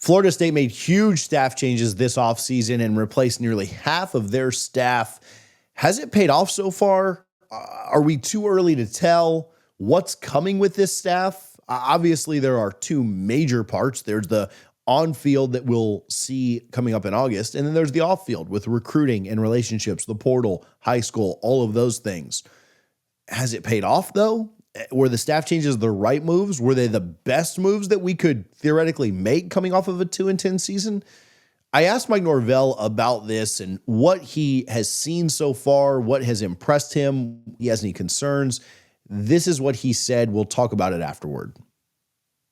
Florida State made huge staff changes this offseason and replaced nearly half of their staff. Has it paid off so far? Are we too early to tell what's coming with this staff? Obviously, there are two major parts. There's the on-field that we'll see coming up in August, and then there's the off-field with recruiting and relationships, the portal, high school, all of those things. Has it paid off, though? Were the staff changes the right moves? Were they the best moves that we could theoretically make coming off of a 2-10 season? I asked Mike Norvell about this and what he has seen so far, what has impressed him. He has any concerns. This is what he said. We'll talk about it afterward.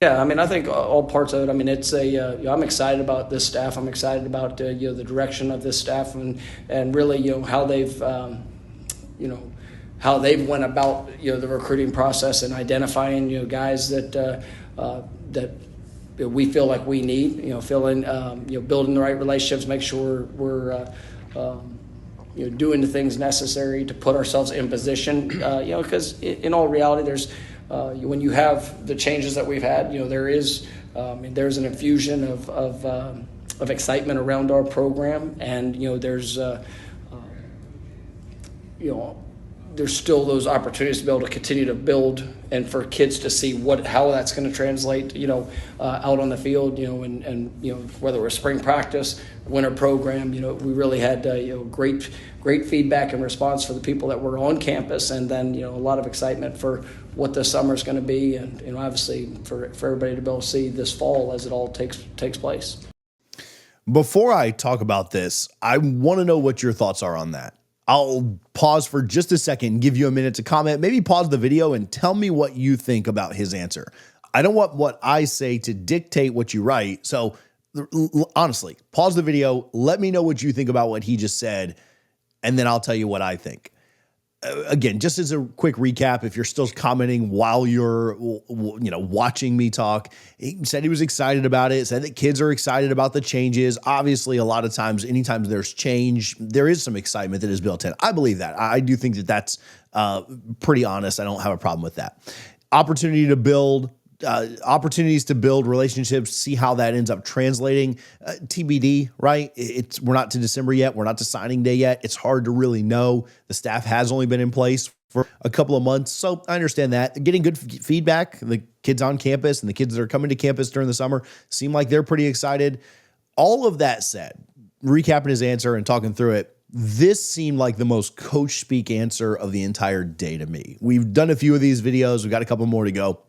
Yeah, I mean, I think all parts of it. I mean, it's I'm excited about this staff. I'm excited about the direction of this staff and really how they've how they've went about the recruiting process and identifying guys that we feel like we need, building the right relationships, make sure we're doing the things necessary to put ourselves in position, because in all reality, there's when you have the changes that we've had, there's an infusion of excitement around our program, and there's still those opportunities to be able to continue to build and for kids to see how that's going to translate, out on the field, and whether it was spring practice, winter program, we really had, great feedback and response for the people that were on campus, and then, a lot of excitement for what the summer is going to be, and, obviously for everybody to be able to see this fall as it all takes place. Before I talk about this, I want to know what your thoughts are on that. I'll pause for just a second and give you a minute to comment. Maybe pause the video and tell me what you think about his answer. I don't want what I say to dictate what you write. So honestly, pause the video. Let me know what you think about what he just said, and then I'll tell you what I think. Again, just as a quick recap, if you're still commenting while you're, watching me talk, he said he was excited about it, said that kids are excited about the changes. Obviously, a lot of times, anytime there's change, there is some excitement that is built in. I believe that. I do think that that's pretty honest. I don't have a problem with that. Opportunities to build relationships, see how that ends up translating. TBD, right? We're not to December yet. We're not to signing day yet. It's hard to really know. The staff has only been in place for a couple of months, so I understand that. Getting good feedback, the kids on campus and the kids that are coming to campus during the summer seem like they're pretty excited. All of that said, recapping his answer and talking through it, this seemed like the most coach speak answer of the entire day to me. We've done a few of these videos. We've got a couple more to go.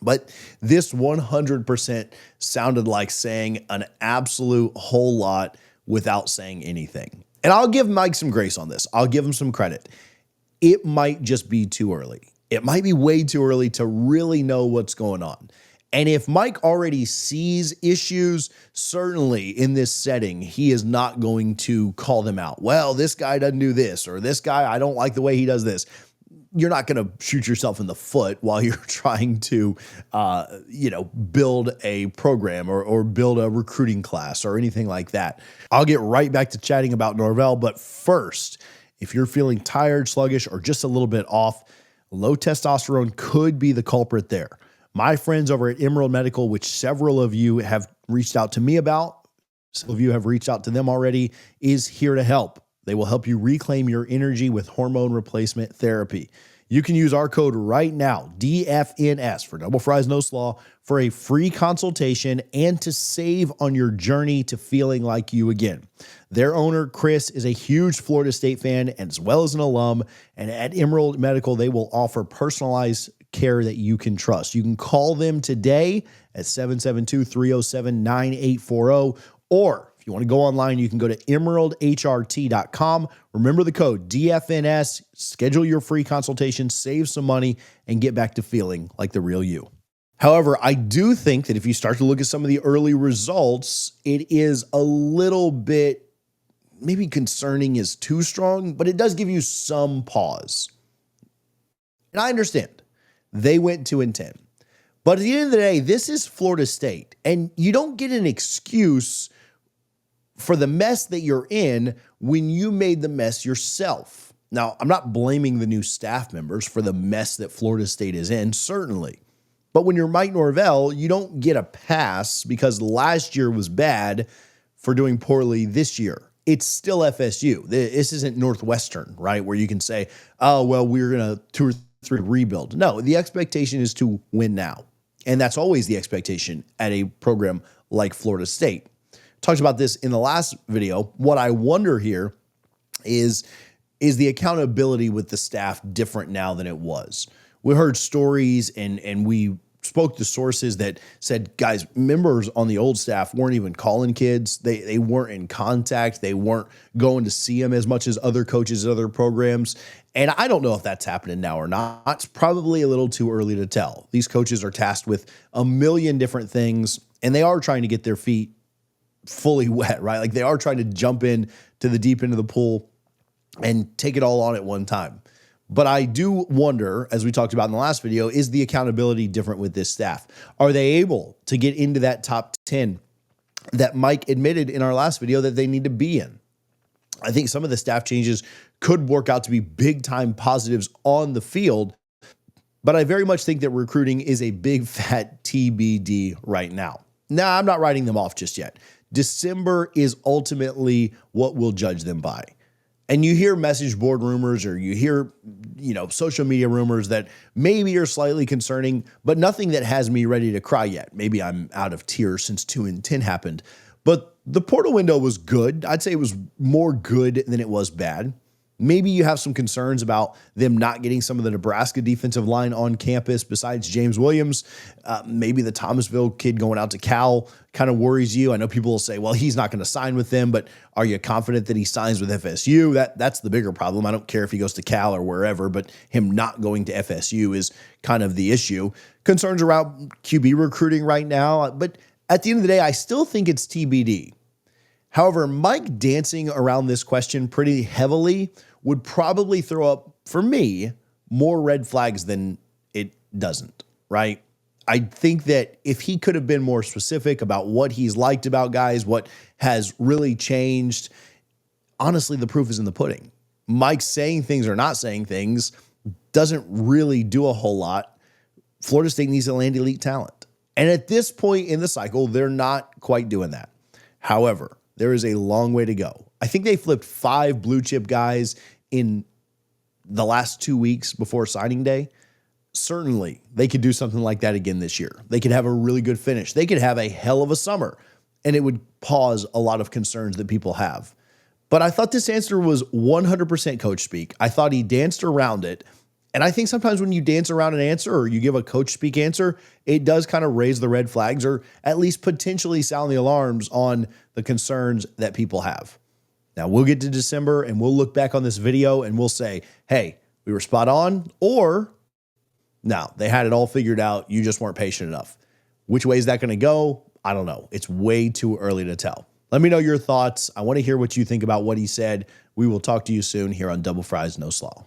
But this 100% sounded like saying an absolute whole lot without saying anything. And I'll give Mike some grace on this. I'll give him some credit. It might just be too early. It might be way too early to really know what's going on. And if Mike already sees issues, certainly in this setting, he is not going to call them out. Well, this guy doesn't do this, or this guy, I don't like the way he does this. You're not going to shoot yourself in the foot while you're trying to, build a program or build a recruiting class or anything like that. I'll get right back to chatting about Norvell. But first, if you're feeling tired, sluggish, or just a little bit off, low testosterone could be the culprit there. My friends over at Emerald Medical, which several of you have reached out to me about, some of you have reached out to them already, is here to help. They will help you reclaim your energy with hormone replacement therapy. You can use our code right now, DFNS, for Double Fries No Slaw, for a free consultation and to save on your journey to feeling like you again. Their owner, Chris, is a huge Florida State fan and as well as an alum. And at Emerald Medical, they will offer personalized care that you can trust. You can call them today at 772-307-9840, or if you want to go online, you can go to emeraldhrt.com. Remember the code DFNS, schedule your free consultation, save some money, and get back to feeling like the real you. However, I do think that if you start to look at some of the early results, it is a little bit, maybe concerning is too strong, but it does give you some pause. And I understand. They went 2-10. But at the end of the day, this is Florida State, and you don't get an excuse for the mess that you're in when you made the mess yourself. Now, I'm not blaming the new staff members for the mess that Florida State is in, certainly. But when you're Mike Norvell, you don't get a pass because last year was bad for doing poorly this year. It's still FSU. This isn't Northwestern, right? Where you can say, oh, well, we're going to 2 or 3 rebuild. No, the expectation is to win now. And that's always the expectation at a program like Florida State. Talked about this in the last video. What I wonder here is the accountability with the staff different now than it was? We heard stories and we spoke to sources that said, guys, members on the old staff weren't even calling kids. They weren't in contact. They weren't going to see them as much as other coaches at other programs. And I don't know if that's happening now or not. It's probably a little too early to tell. These coaches are tasked with a million different things, and they are trying to get their feet fully wet, right? Like they are trying to jump in to the deep end of the pool and take it all on at one time. But I do wonder, as we talked about in the last video, is the accountability different with this staff? Are they able to get into that top 10 that Mike admitted in our last video that they need to be in? I think some of the staff changes could work out to be big time positives on the field, but I very much think that recruiting is a big fat TBD right now. Now, I'm not writing them off just yet. December is ultimately what we'll judge them by. And you hear message board rumors or you hear, social media rumors that maybe are slightly concerning, but nothing that has me ready to cry yet. Maybe I'm out of tears since 2 and 10 happened. But the portal window was good. I'd say it was more good than it was bad. Maybe you have some concerns about them not getting some of the Nebraska defensive line on campus besides James Williams. Maybe the Thomasville kid going out to Cal kind of worries you. I know people will say, well, he's not going to sign with them, but are you confident that he signs with FSU? That's the bigger problem. I don't care if he goes to Cal or wherever, but him not going to FSU is kind of the issue. Concerns around QB recruiting right now, but at the end of the day, I still think it's TBD. However, Mike dancing around this question pretty heavily would probably throw up, for me, more red flags than it doesn't, right? I think that if he could have been more specific about what he's liked about guys, what has really changed, honestly, the proof is in the pudding. Mike saying things or not saying things doesn't really do a whole lot. Florida State needs to land elite talent. And at this point in the cycle, they're not quite doing that. However, there is a long way to go. I think they flipped 5 blue chip guys in the last 2 weeks before signing day. Certainly, they could do something like that again this year. They could have a really good finish. They could have a hell of a summer, and it would pause a lot of concerns that people have. But I thought this answer was 100% coach speak. I thought he danced around it. And I think sometimes when you dance around an answer or you give a coach speak answer, it does kind of raise the red flags or at least potentially sound the alarms on the concerns that people have. Now, we'll get to December and we'll look back on this video and we'll say, hey, we were spot on, or no, they had it all figured out. You just weren't patient enough. Which way is that going to go? I don't know. It's way too early to tell. Let me know your thoughts. I want to hear what you think about what he said. We will talk to you soon here on Double Fries No Slaw.